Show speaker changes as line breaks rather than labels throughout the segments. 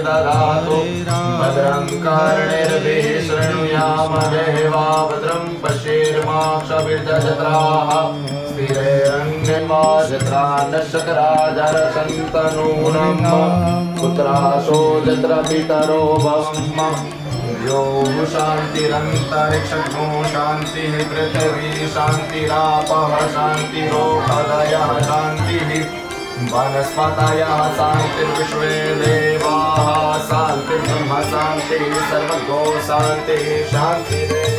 ददातु भद्रं कर्णेभिः शृणुयाम देवा भद्रं पश्येर्माक्षभिर्जत्राः स्थिरैरङ्गन्वाजत्रान्नशकराजरसन्तनूनं पुत्रासो यत्र पितरो भवम् यो शान्तिरन्तरिक्षो शान्तिः पृथिवी शान्तिरापः शान्तिरोषधयः शान्तिः वनस्पतयः शान्तिर्विश्वे देवाः शान्तिर्ब्रह्म शान्तिः सर्वगो शान्तिः शान्तिरेव।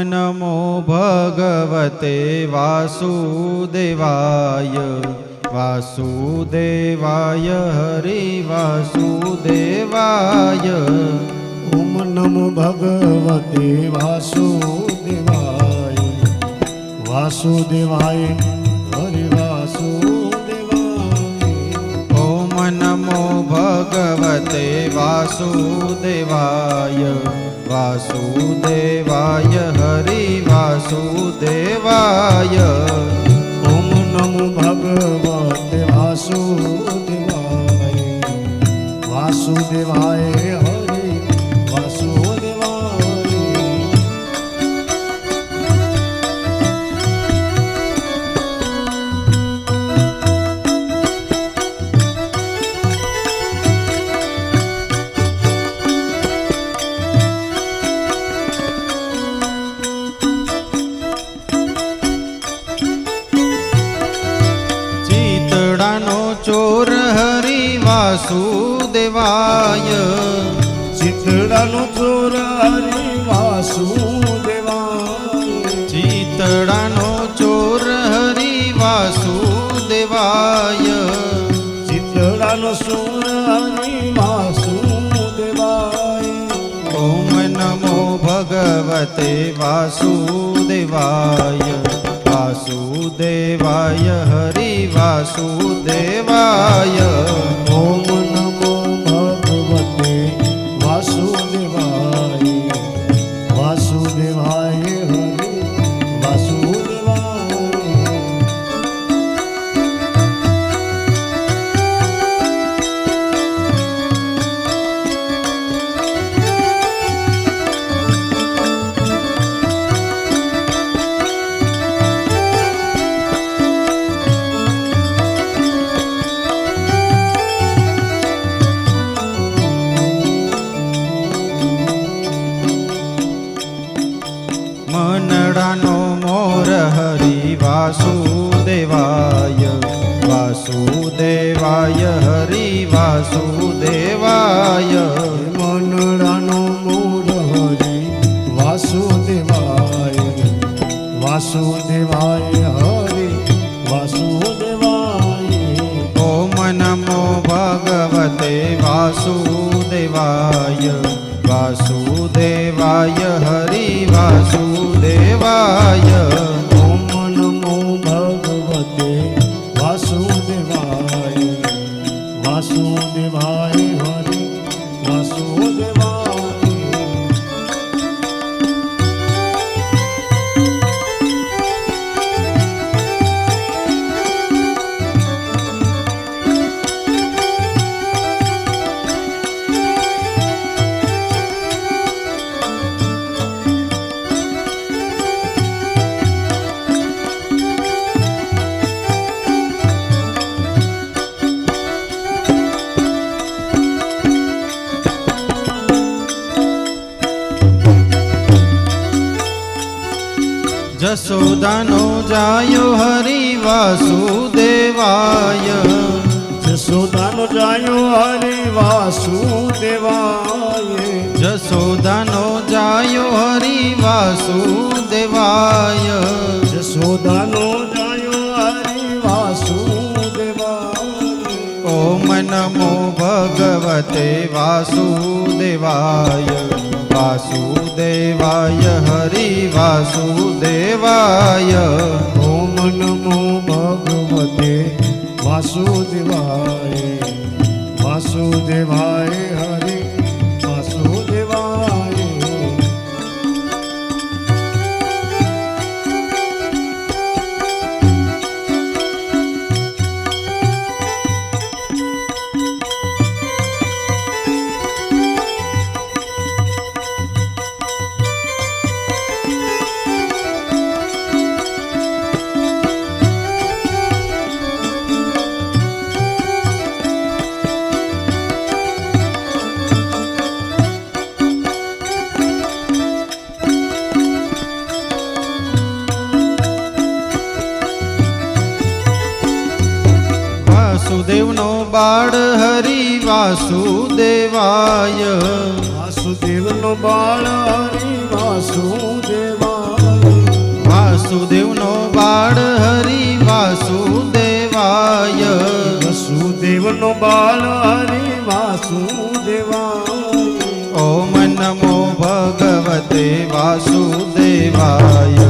नमो भगवते वासुदेवाय वासुदेवाय हरि वासुदेवाय।
ओम नमो भगवते वासुदेवाय वासुदेवाय हरि वासुदेवाय।
ओम नमो भगवते वासुदेवाय वासुदेवाय हरि वासुदेवाय।
ओम नमो भगवते वासुदेवाय वासुदेवाय हरि वासुदेवाय।
चोर हरि वासुदेवाय।
चितड़ानो चोर हरि वासुदेवाय।
चितड़ानो चोर हरि वासुदेवाय।
चितड़ानो चोर हरि वासुदेवाय।
ओम नमो भगवते वासुदेवाय वासुदेवाय हरि वासुदेवाय।
ओम नमो भगवते वासुदेवाय वासुदेवाय हरि वासुदेवाय।
मनडानो मोर हरि वासुदेवाय वासुदेवाय हरि वासुदेवाय।
मनडानो मोर हरि वासुदेवाय वासुदेवाय हरि वासुदेवाय।
ओम नमो भगवते वासुदेवाय वासुदेवाय हरि वासुदेवाय।
ओम नमो भगवते वासुदेवाय वासुदेवाय हरि वासुदेवाय।
जसोदानो जायो हरि वासुदेवाय।
जसोदानो जायो हरि वासुदेवाय।
जसोदानो जायो हरि वासुदेवाय।
जसोदानो जायो
नमो भगवते वासुदेवाय वासुदेवाय हरि वासुदेवाय
ओम नमो भगवते वासुदेवाय वासुदेवाय हरि वासुदेवाय
વાસુદેવનો બાળ હરિ વાસુદેવાય
વાસુદેવનો બાળ હરિ વાસુદેવાય
વાસુદેવનો બાળ હરિ વાસુદેવાય
વસુદેવનો બાળ હરિ વાસુદેવાય
ઓમ નમો ભગવતે વાસુદેવાય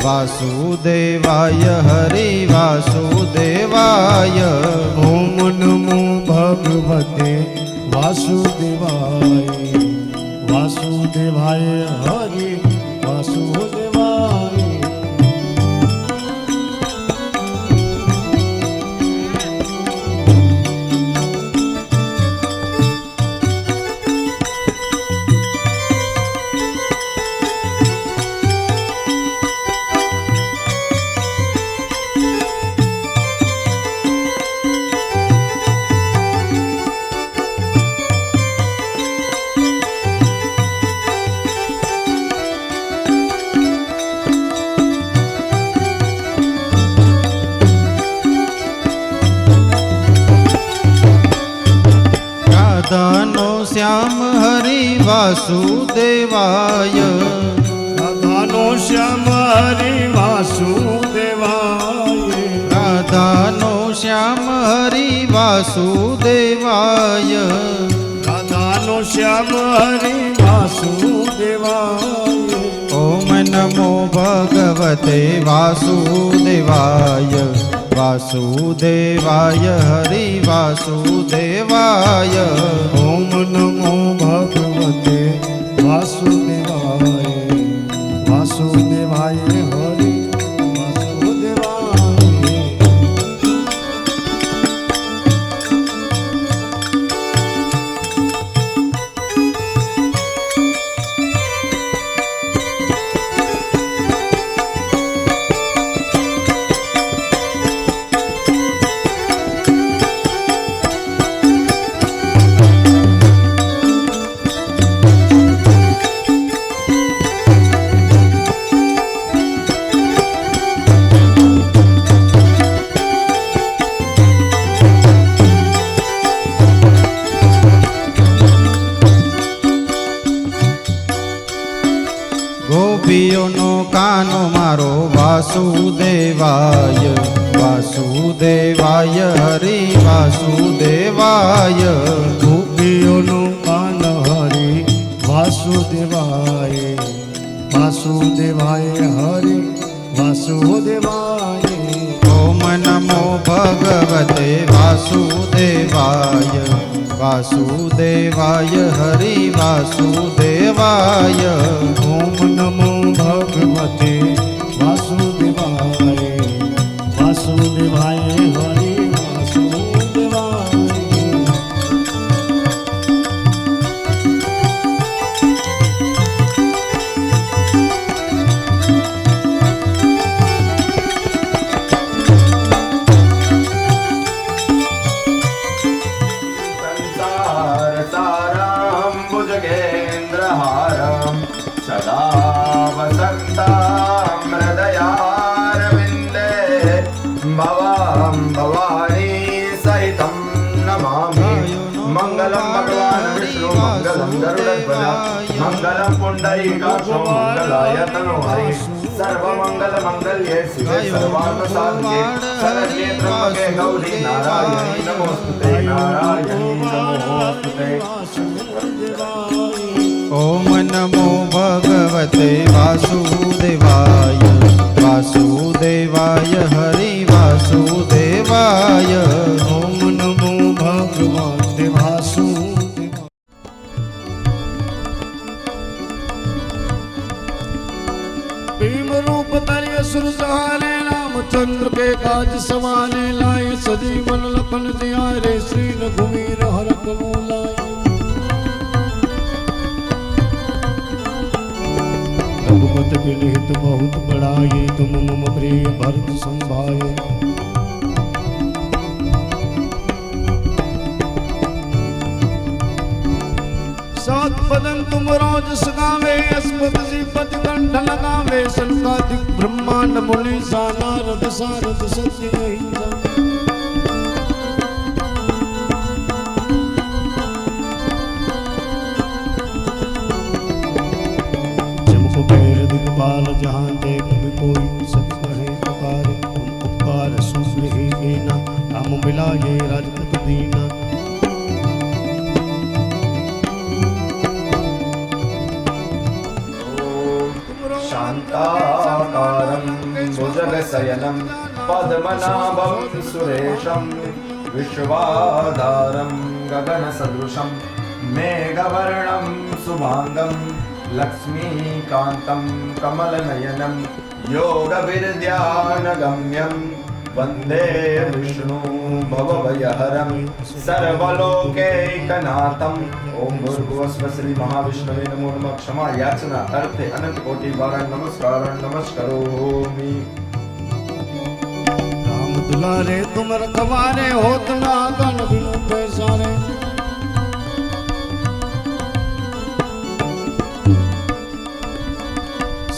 વાસુદેવાય હરિ વાસુદેવાય
ઓમ નમો ભગવતે વાસુદેવાય વાસુદેવાય હરિ વાસુદેવાય
રાધાનો શ્યામ હરિ વાસુદેવાય
રાધાનો શ્યામ હરિ વાસુદેવાય
રાધાનો શ્યામ હરિ વાસુદેવાય
રાધાનો શ્યામ હરિ વાસુદેવાય
ઓમ નમો ભગવતે વાસુદેવાય વાસુદેવાય હરિ વાસુદેવાય
ઓમ નમો ભગવતે વાસુદેવાય વાસુદેવાય હરિ વાસુદેવાય
ગોપીઓનો કાનો મારો વાસુદેવાય વાસુદેવાય હરિ વાસુદેવાય
ગોપીઓનો કાન હરિ વાસુદેવાય વાસુદેવાય હરિ વાસુદેવાય
ઓમ નમો ભગવતે વાસુદેવાય વાસુદેવાય હરિ વાસુદેવાય
ઓમ નમો ભગવતે વાસુદેવાય વાસુદેવાય હરિ વાસુદેવાય
संसार सारं भुजगेन्द्रहारं सदा वसन्तं हृदयारविन्दे भवां भवानी सहितं नमामि मंगलं भगवान् विष्णु मंगलं गरुडध्वज मंगलम पुंडरीकाक्षो मंगलाय तनोहरि सर्वमंगल मंगल्ये शिवे सर्वार्थ साधके शरण्ये त्र्यंबके गौरी नारायणी नमोस्तुते नारायणी नमोस्तुते।
ओम नमो भगवते वासुदेवाय वासुदेवाय हरि वासुदेवाय।
ओम नमो भगवते वासुदेवाय। भीम रूप धरि असुर सहारे रामचंद्र के काज सवारे लाए सजीवन लखन जियारे श्री रघुवीर हर प्रभु लाए। रघुपति विनिहित बहुत बड़ाई तुम मम प्रिय भरत संभाए। सात बदन तुम रोज सगावे अस्मत श्रीपद कंठ लगावे संकादिक ब्रह्मांड मुनि सा नारद सारद सत्य अहिंसा। जमको पैर दिगपाल जहाँ देख भी कोई सब कहे पुकार तुम उपकार सूर ही कीना राम मिलाए राजपत दीना।
शान्ताकारं भुजगशयनं पद्मनाभं सुरेशं विश्वाधारं गगनसदृशं मेघवर्णं शुभांगं लक्ष्मीकान्तं कमलनयनं योगविद्यानगम्यं वन्दे विष्णु भवभयहरं सर्वलोकैकनाथम्। ओम भूर्भुवस्व श्री महाविष्णवे नमो नमः। क्षमा याचना अर्थे अनंत कोटि बार नमस्कार नमस्करोमि।
राम दुलारे तुम रखवारे होत ना गन बिनु पैसारे।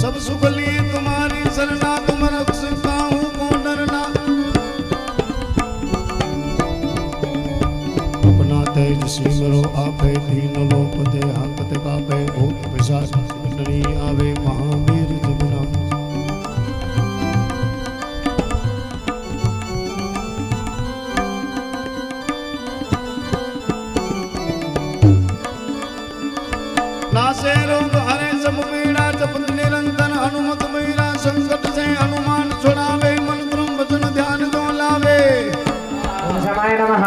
सब सुख लिए तुम्हारी शरणा तुम रक्षता हूँ को डरना। अपना तेज सिमरो आपे दीन लोक दे हकत कापे भूत पिशाच नहीं आवे महावीर जगना। नासे रोग हरे सब पीड़ा जपत निरंतर हनुमत मीरा संकट से हनुमान छुड़ावे मन क्रम वचन ध्यान दो लावे।
ओम शमाय नमः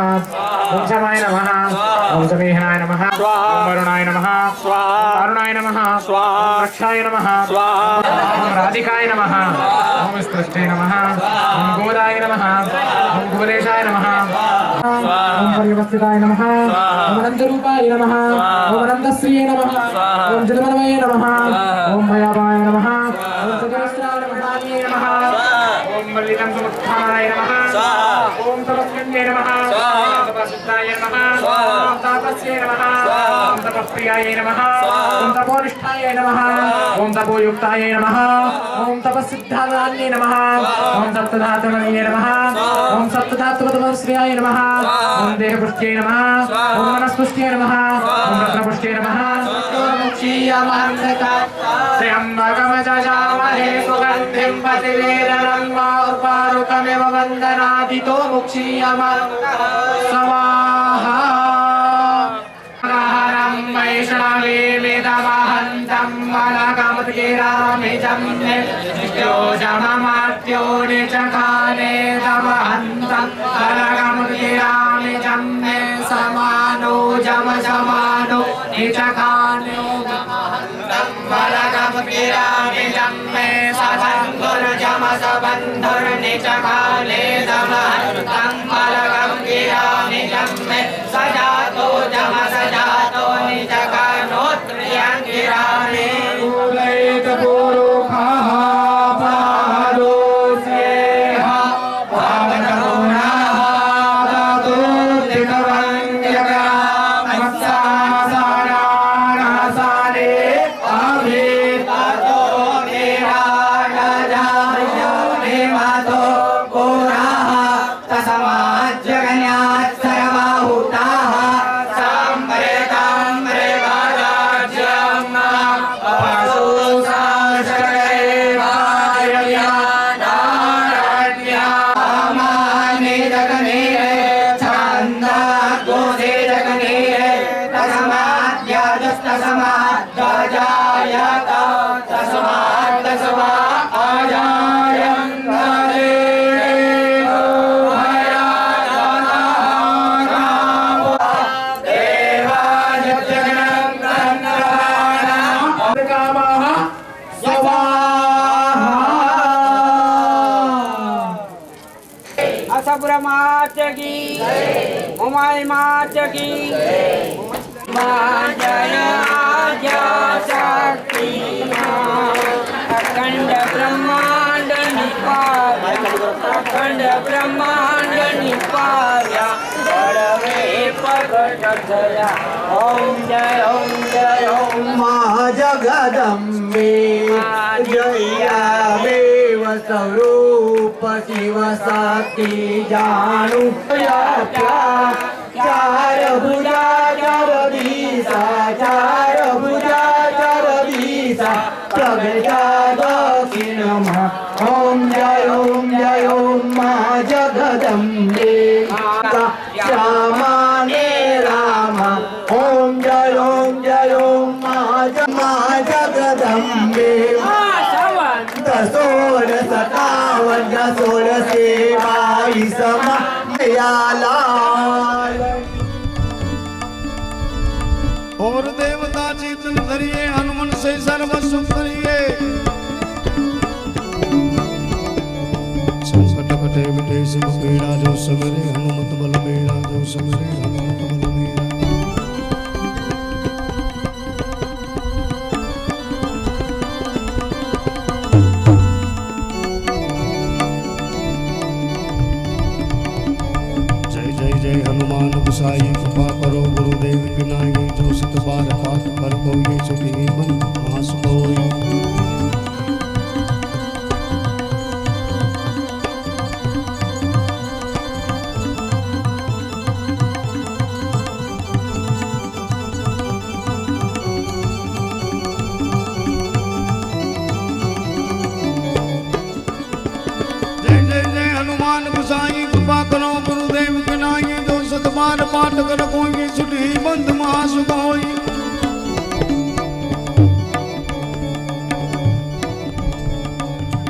ओम शमाय नमः ओम समेहनाय नमः ओम वरुणाय नमः अरुणाय नमः ओम रक्षाय नमः ओम राधिकाय नमः ओम स्पृष्टे नमः ओम गोदाय नमः ओम कुबलेशाय नमः ओम परिवस्थिताय नमः ओम अनंतरूपाय नमः ओम अनंतश्रिये नमः ओम जगन्मये नमः ओम भयावाय नमः ओम सजस्राय नमः ओम मल्लिकं समुत्थानाय नमः ओम तपस्कन्ये नमः ओम तपस्सिद्धाय नमः ओम तापस्ये नमः ओम तपप्रियाय नमः ओम तपोनिष्ठाय नमः ओम तपोयुक्ताय नमः ओम तपस्सिद्धानान्ये नमः ओम सप्तधातुमये नमः ओम सप्तधातुमतमश्रियाय नमः ओम देहपुष्ट्ये नमः ओम मनस्पुष्ट्ये नमः ओम रत्नपुष्ट्ये नमः त्र्यम्बकं जजामहे सुगन्धिं प्रतिवेदनं उर्वारुकमिव वन्दनादितो मुक्षीयमामृतः स्वाहा। हरं वैष्णवे वेदमहन्तं मलकमुद्गिरामिजं नित्योजममात्यो निचकाने दमहन्तं मलकमुद्गिरामिजं समानो जमसमानो निचकाने मलकमुद्गिरामिजं ससङ्गुर्जमसबन्धुर्निचकाले दमहन्तं मलकमुद्गिरामिजं सजातो जमसजातो निचकानोत्रियङ्गिरामे उदयितपुरुषः पादोस्येह पावनगुणः दातुर्दिगवन्द्यका मत्सासाराणसारे अभिततो वीराणजायो देवतो पुरः तस्माज्जगन्यात् सर्वभूताः सम्प्रेतं मृगराज्यं कामः स्वाहा
असुरमाच की उमाई माच की जय आद्या शक्ति अखंड ब्रह्मांड निपाया अखंड ब्रह्मांड निपाया बड़वे प्रकट थया ओम जय ओम
जगदम्बे जयादेव स्वरूप शिव शक्ति जानू चार भुजा चार दिशा चार भुजा चार दिशा प्रगटा दक्षिण ओम जय ओम माँ जगदम्बे श्यामाने राम ओम जय ओम माँ जगदम्बे सोल सतावन सोल सेवाई समायालाल
और देवता चितन धरिए हनुमन से सर्व सुख करिए संकट कटे मिटे सब पीड़ा जो समरे हनुमत बल मेरा जो समरे हनुमत बल मेरा जय हनुमान गुसाई कृपा करो गुरुदेव की नाई जो सत बार पाठ कर कोई छुटी बन आस कोई जय हनुमान गुसाई कृपा करो गुरुदेव के नाई जो सतबार पाठ कर कोई छुटी बंद महासुख होई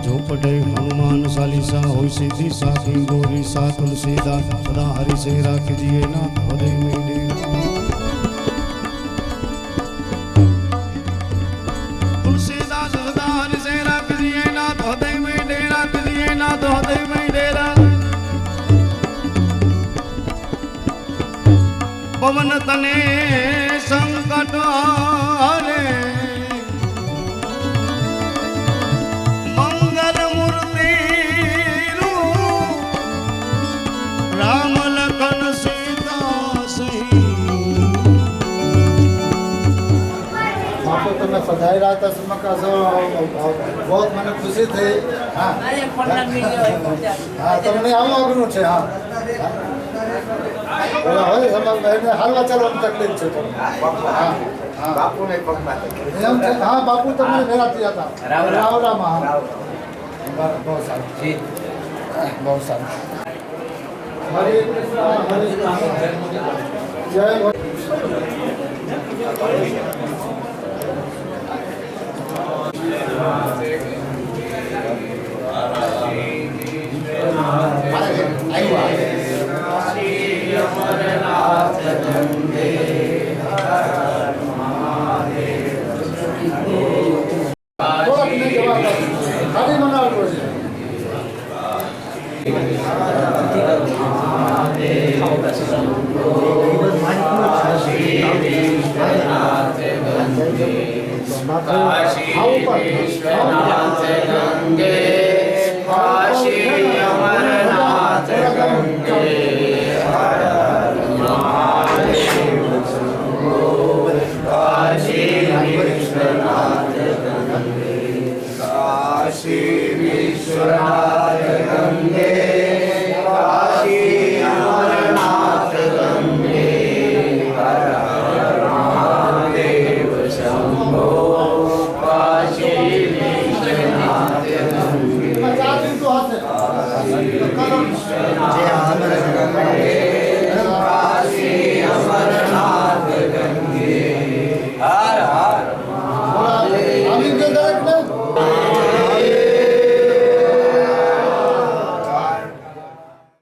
जो पढ़े हनुमान चालीसा हो सीधी साखी गोरी सा तुलसीदास सदा हरि से राखिए ना हृदय में डेरा तुलसीदास सदा हरि से राखिए ना हृदय में डेरा कीजिए ना हृदय में डेरा पवन तने संकट हारे मंगल मूर्ति राम लखन सीता सही
आपको तो मैं सदाई रहा था सुनकर बहुत મને ખુશી થઈ હા તમને આવું આગળ છે હા ઓલા હોય સમય હાલવા ચાલવાની તકલીફ છે તમને હા હા
બાપુને પગમાં
એમ છે હા બાપુ તમને મેરાથી હતા રામ હા બહુ સારું
જી
બહુ સારું હરે કૃષ્ણ હરે જય ખાલી મનાવવું છે
કાશી અમરનાથ ગંગે